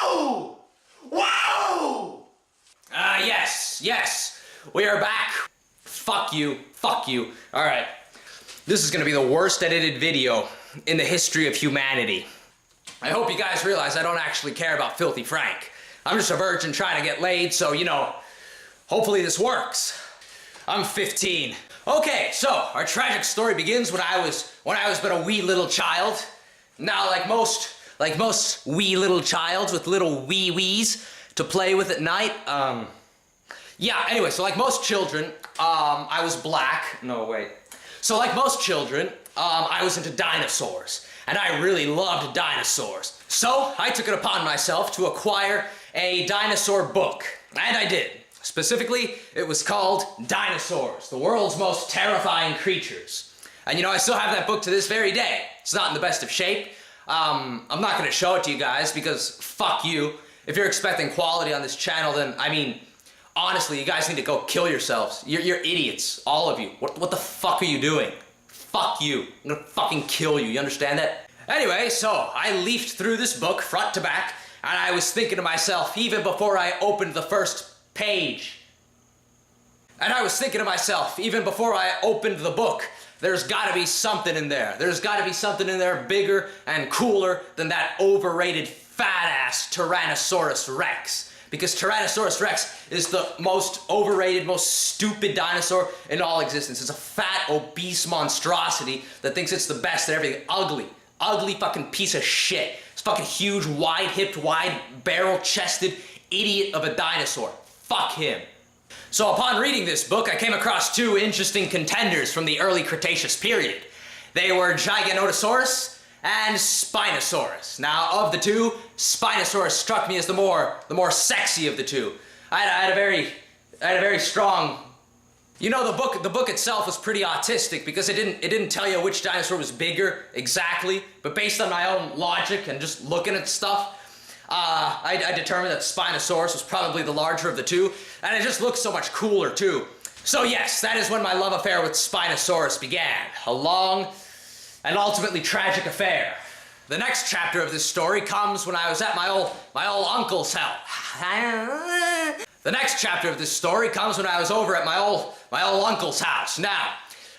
Whoa! Whoa! Yes, we are back. Fuck you. Alright. This is gonna be the worst edited video in the history of humanity. I hope you guys realize I don't actually care about Filthy Frank. I'm just a virgin trying to get laid, so, you know, hopefully this works. I'm 15. Okay, so our tragic story begins when I was but a wee little child. Now, like most wee little childs with little wee-wees to play with at night, yeah, anyway, so like most children, I was black. No, wait. So like most children, I was into dinosaurs, and I really loved dinosaurs. So I took it upon myself to acquire a dinosaur book, and I did. Specifically, it was called Dinosaurs, the World's Most Terrifying Creatures. And you know, I still have that book to this very day. It's not in the best of shape. I'm not gonna show it to you guys because fuck you. If you're expecting quality on this channel, then, I mean, honestly, you guys need to go kill yourselves. You're idiots, all of you. What the fuck are you doing? Fuck you. I'm gonna fucking kill you, you understand that? Anyway, so I leafed through this book, front to back, and I was thinking to myself, even before I opened the first page. And I was thinking to myself, even before I opened the book, there's gotta be something in there. There's gotta be something in there bigger and cooler than that overrated fat-ass Tyrannosaurus Rex. Because Tyrannosaurus Rex is the most overrated, most stupid dinosaur in all existence. It's a fat, obese monstrosity that thinks it's the best at everything. Ugly fucking piece of shit. It's fucking huge, wide-hipped, wide-barrel-chested idiot of a dinosaur. Fuck him. So upon reading this book, I came across two interesting contenders from the early Cretaceous period. They were Giganotosaurus and Spinosaurus. Now, of the two, Spinosaurus struck me as the more sexy of the two. I had a very strong. You know, the book itself was pretty autistic because it didn't tell you which dinosaur was bigger exactly, but based on my own logic and just looking at stuff, I determined that Spinosaurus was probably the larger of the two, and it just looked so much cooler too. So yes, that is when my love affair with Spinosaurus began. A long and ultimately tragic affair. The next chapter of this story comes when I was at my old uncle's house. The next chapter of this story comes when I was over at my old uncle's house. Now,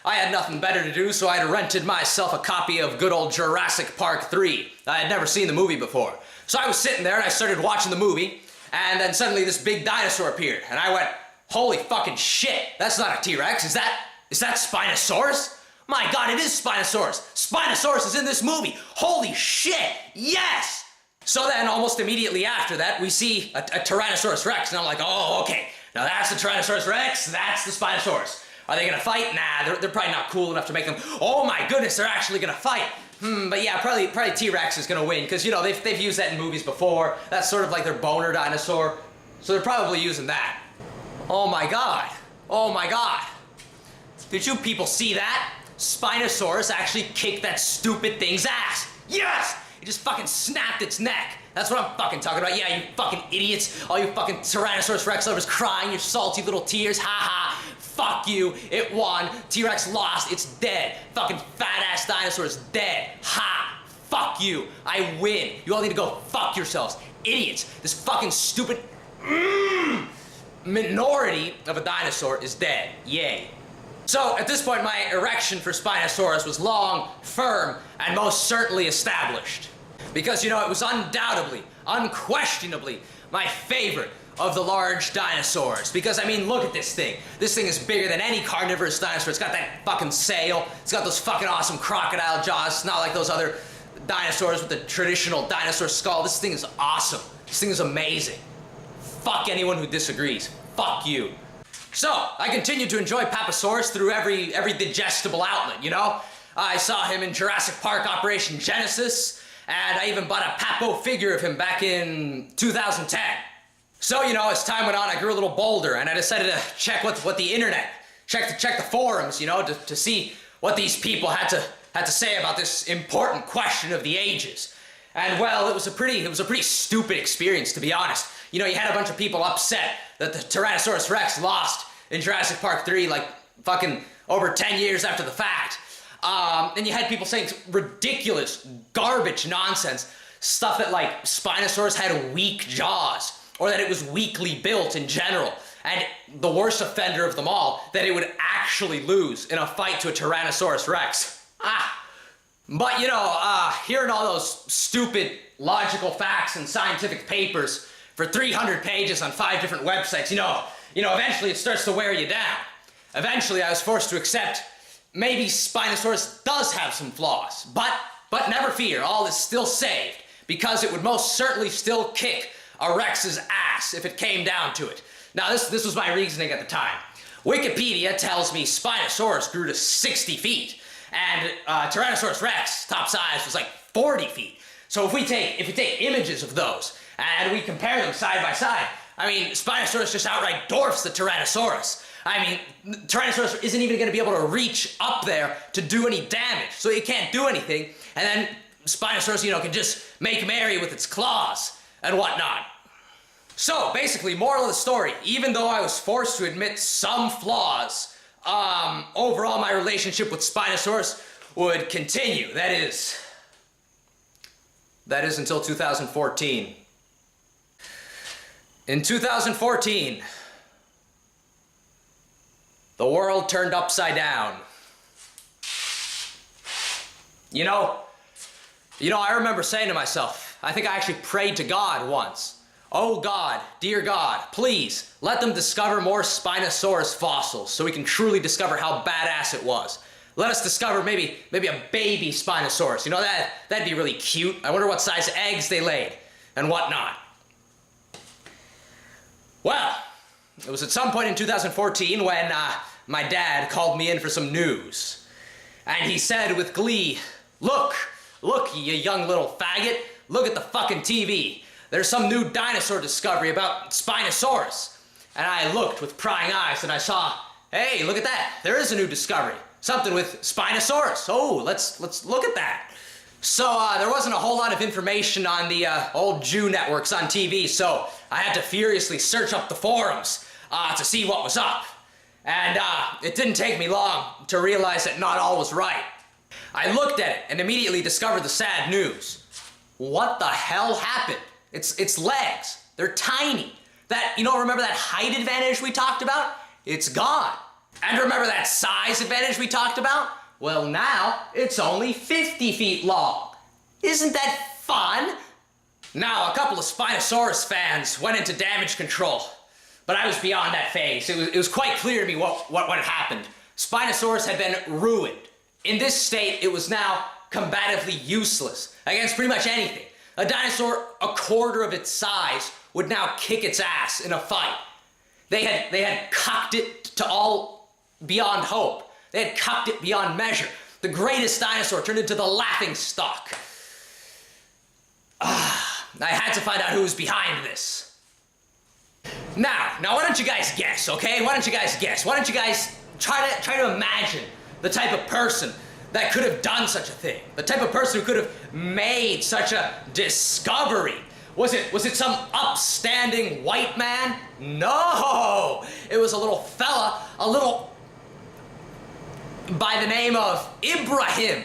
I had nothing better to do, so I had rented myself a copy of good old Jurassic Park 3. I had never seen the movie before. So I was sitting there and I started watching the movie, and then suddenly this big dinosaur appeared, and I went, holy fucking shit, that's not a T-Rex, is that Spinosaurus? My god, it is Spinosaurus! Spinosaurus is in this movie! Holy shit! Yes! So then, almost immediately after that, we see a Tyrannosaurus Rex, and I'm like, oh, okay, now that's the Tyrannosaurus Rex, that's the Spinosaurus. Are they gonna fight? Nah, they're probably not cool enough to make them, oh my goodness, they're actually gonna fight. But yeah, probably T-Rex is gonna win, because, you know, they've used that in movies before. That's sort of like their boner dinosaur, so they're probably using that. Oh my god. Oh my god. Did you people see that? Spinosaurus actually kicked that stupid thing's ass. Yes! It just fucking snapped its neck. That's what I'm fucking talking about. Yeah, you fucking idiots. All you fucking Tyrannosaurus Rex lovers crying your salty little tears. Ha ha. Fuck you. It won. T-Rex lost. It's dead. Fucking fat-ass dinosaur is dead. Ha. Fuck you. I win. You all need to go fuck yourselves. Idiots. This fucking stupid minority of a dinosaur is dead. Yay. So, at this point, my erection for Spinosaurus was long, firm, and most certainly established. Because, you know, it was undoubtedly, unquestionably, my favorite of the large dinosaurs. Because, I mean, look at this thing. This thing is bigger than any carnivorous dinosaur. It's got that fucking sail. It's got those fucking awesome crocodile jaws. It's not like those other dinosaurs with the traditional dinosaur skull. This thing is awesome. This thing is amazing. Fuck anyone who disagrees. Fuck you. So, I continued to enjoy Papasaurus through every digestible outlet, you know? I saw him in Jurassic Park Operation Genesis, and I even bought a Papo figure of him back in 2010. So, you know, as time went on, I grew a little bolder, and I decided to check what the internet, check the forums, you know, to see what these people had to say about this important question of the ages. And well, it was a pretty stupid experience, to be honest. You know, you had a bunch of people upset that the Tyrannosaurus Rex lost in Jurassic Park 3, like, fucking over 10 years after the fact. And you had people saying ridiculous, garbage nonsense, stuff that like Spinosaurus had weak jaws, or that it was weakly built in general. And the worst offender of them all, that it would actually lose in a fight to a Tyrannosaurus Rex. But you know, hearing all those stupid logical facts and scientific papers for 300 pages on 5 different websites, you know, eventually it starts to wear you down. Eventually I was forced to accept maybe Spinosaurus does have some flaws, but never fear, all is still saved, because it would most certainly still kick a Rex's ass if it came down to it. Now this was my reasoning at the time. Wikipedia tells me Spinosaurus grew to 60 feet, and Tyrannosaurus Rex, top size, was like 40 feet. So if we take images of those, and we compare them side by side, I mean, Spinosaurus just outright dwarfs the Tyrannosaurus. I mean, Tyrannosaurus isn't even gonna be able to reach up there to do any damage, so it can't do anything, and then Spinosaurus, you know, can just make merry with its claws and whatnot. So, basically, moral of the story, even though I was forced to admit some flaws, overall my relationship with Spinosaurus would continue. That is until 2014. In 2014, the world turned upside down. You know, I remember saying to myself, I think I actually prayed to God once. Oh God, dear God, please let them discover more Spinosaurus fossils so we can truly discover how badass it was. Let us discover maybe a baby Spinosaurus. You know, that'd be really cute. I wonder what size eggs they laid and whatnot. Well, it was at some point in 2014 when my dad called me in for some news. And he said with glee, look, you young little faggot, look at the fucking TV. There's some new dinosaur discovery about Spinosaurus. And I looked with prying eyes and I saw, hey, look at that. There is a new discovery. Something with Spinosaurus. Oh, let's look at that. So there wasn't a whole lot of information on the old Jew networks on TV, so I had to furiously search up the forums to see what was up. And it didn't take me long to realize that not all was right. I looked at it and immediately discovered the sad news. What the hell happened? Its legs, they're tiny. Remember that height advantage we talked about? It's gone. And remember that size advantage we talked about? Well, now it's only 50 feet long. Isn't that fun? Now, a couple of Spinosaurus fans went into damage control, but I was beyond that phase. It was quite clear to me what had happened. Spinosaurus had been ruined. In this state, it was now combatively useless against pretty much anything. A dinosaur a quarter of its size would now kick its ass in a fight. They had cucked it to all beyond hope. They had cucked it beyond measure. The greatest dinosaur turned into the laughing stock. I had to find out who was behind this. Now why don't you guys guess, okay? Why don't you guys guess? Why don't you guys try to imagine the type of person that could have done such a thing? The type of person who could have made such a discovery? Was it some upstanding white man? No! It was a little fella, by the name of Ibrahim.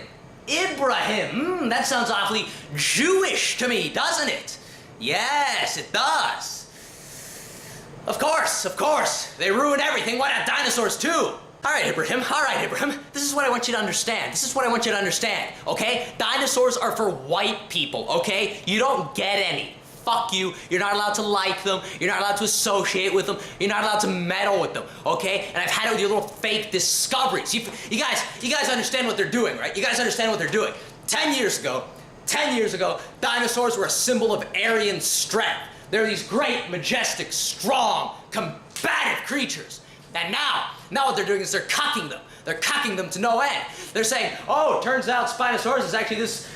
Ibrahim, that sounds awfully Jewish to me, doesn't it? Yes, it does. Of course, they ruined everything. Why not dinosaurs too? All right, Ibrahim, this is what I want you to understand. Okay? Dinosaurs are for white people, okay? You don't get any. Fuck you. You're not allowed to like them. You're not allowed to associate with them. You're not allowed to meddle with them, okay? And I've had it with your little fake discoveries. You guys understand what they're doing, right? You guys understand what they're doing. 10 years ago, dinosaurs were a symbol of Aryan strength. They're these great, majestic, strong, combative creatures. And now what they're doing is they're cucking them. They're cucking them to no end. They're saying, oh, turns out Spinosaurus is actually this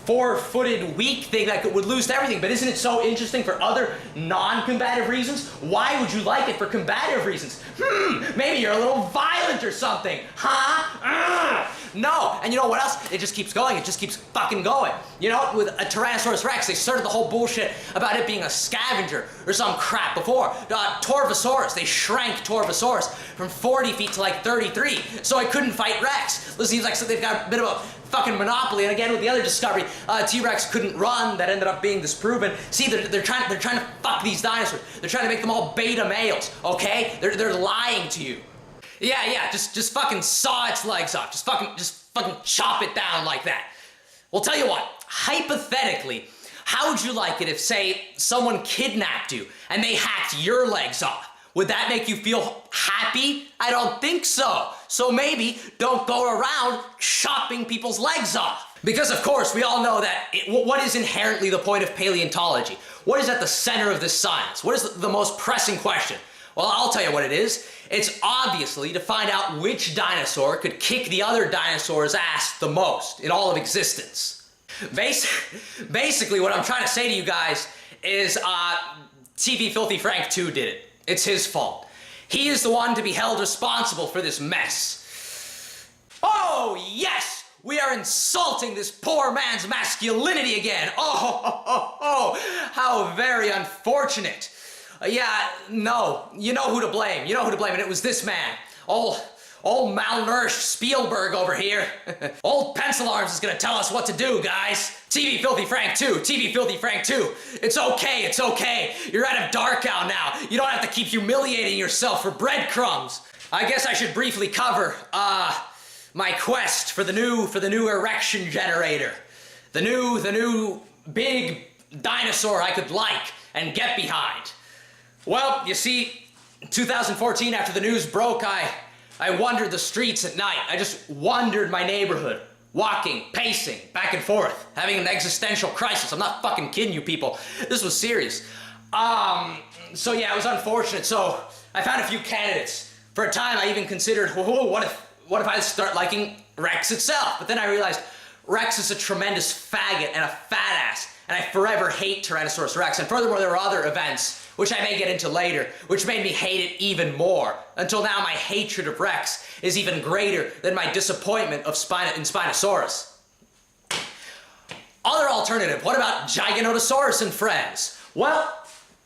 four-footed, weak thing that would lose to everything. But isn't it so interesting for other non-combative reasons? Why would you like it for combative reasons? Maybe you're a little violent or something, huh? No, and you know what else? It just keeps going. It just keeps fucking going. You know, with a Tyrannosaurus Rex, they started the whole bullshit about it being a scavenger or some crap before. Torvosaurus, they shrank Torvosaurus from 40 feet to like 33, so I couldn't fight Rex. It seems like they've got a bit of a fucking monopoly. And again, with the other discovery, T-Rex couldn't run. That ended up being disproven. See, they're trying to fuck these dinosaurs. They're trying to make them all beta males, okay? They're lying to you. Yeah, just fucking saw its legs off. Just fucking chop it down like that. Well, tell you what, hypothetically, how would you like it if, say, someone kidnapped you and they hacked your legs off? Would that make you feel happy? I don't think so. So maybe don't go around chopping people's legs off. Because of course, we all know that what is inherently the point of paleontology? What is at the center of this science? What is the most pressing question? Well, I'll tell you what it is. It's obviously to find out which dinosaur could kick the other dinosaur's ass the most in all of existence. Basically, what I'm trying to say to you guys is TV Filthy Frank 2 did it. It's his fault. He is the one to be held responsible for this mess. Oh, yes! We are insulting this poor man's masculinity again. Oh, how very unfortunate. Yeah, no, you know who to blame. You know who to blame, and it was this man. Old malnourished Spielberg over here. Old Pencil Arms is gonna tell us what to do, guys. TV Filthy Frank 2, TV Filthy Frank 2. It's okay. You're out of Darkow now. You don't have to keep humiliating yourself for breadcrumbs. I guess I should briefly cover, my quest for the new erection generator. The new big dinosaur I could like and get behind. Well, you see, in 2014, after the news broke, I wandered the streets at night. I just wandered my neighborhood, walking, pacing, back and forth, having an existential crisis. I'm not fucking kidding you people. This was serious. So yeah, it was unfortunate. So I found a few candidates. For a time, I even considered, whoa, what if I start liking Rex itself? But then I realized Rex is a tremendous faggot and a fat ass, and I forever hate Tyrannosaurus Rex. And furthermore, there were other events, which I may get into later, which made me hate it even more. Until now, my hatred of Rex is even greater than my disappointment of Spinosaurus. Other alternative, what about Giganotosaurus and friends? Well,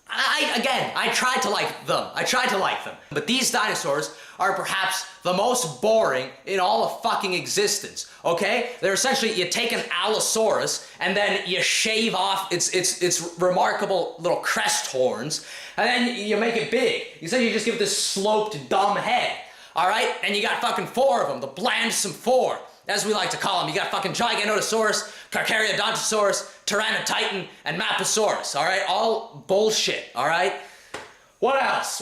I tried to like them. But these dinosaurs are perhaps the most boring in all of fucking existence, okay? They're essentially, you take an Allosaurus and then you shave off its remarkable little crest horns, and then you make it big. You just give it this sloped, dumb head, all right? And you got fucking 4 of them, the blandsome 4, as we like to call them. You got fucking Giganotosaurus, Carcharodontosaurus, Tyrannotitan, and Maposaurus, all right? All bullshit, all right? What else?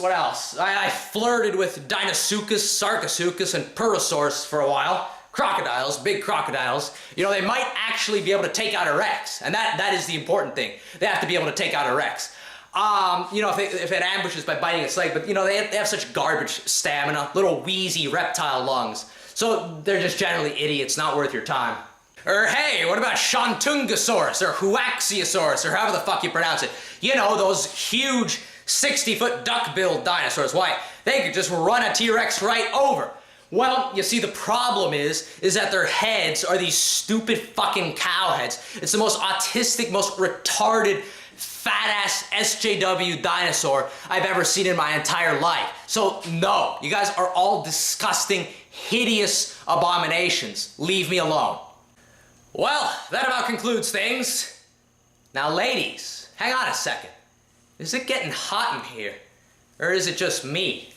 I flirted with Deinosuchus, Sarcosuchus, and Purosaurus for a while. Crocodiles, big crocodiles. You know, they might actually be able to take out a Rex, and that is the important thing. They have to be able to take out a Rex. You know, if it ambushes by biting its leg, but you know, they have such garbage stamina, little wheezy reptile lungs. So they're just generally idiots, not worth your time. Or hey, what about Shantungosaurus, or Huaxiosaurus, or however the fuck you pronounce it? You know, those huge 60-foot duck-billed dinosaurs. Why, they could just run a T-Rex right over. Well, you see, the problem is that their heads are these stupid fucking cow heads. It's the most autistic, most retarded, fat-ass SJW dinosaur I've ever seen in my entire life. So, no, you guys are all disgusting, hideous abominations. Leave me alone. Well, that about concludes things. Now, ladies, hang on a second. Is it getting hot in here? Or is it just me?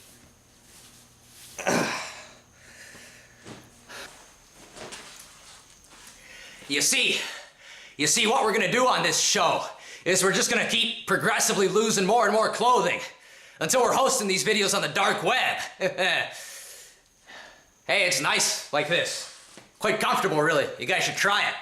You see, what we're gonna do on this show is we're just gonna keep progressively losing more and more clothing until we're hosting these videos on the dark web. Hey, it's nice like this. Quite comfortable, really. You guys should try it.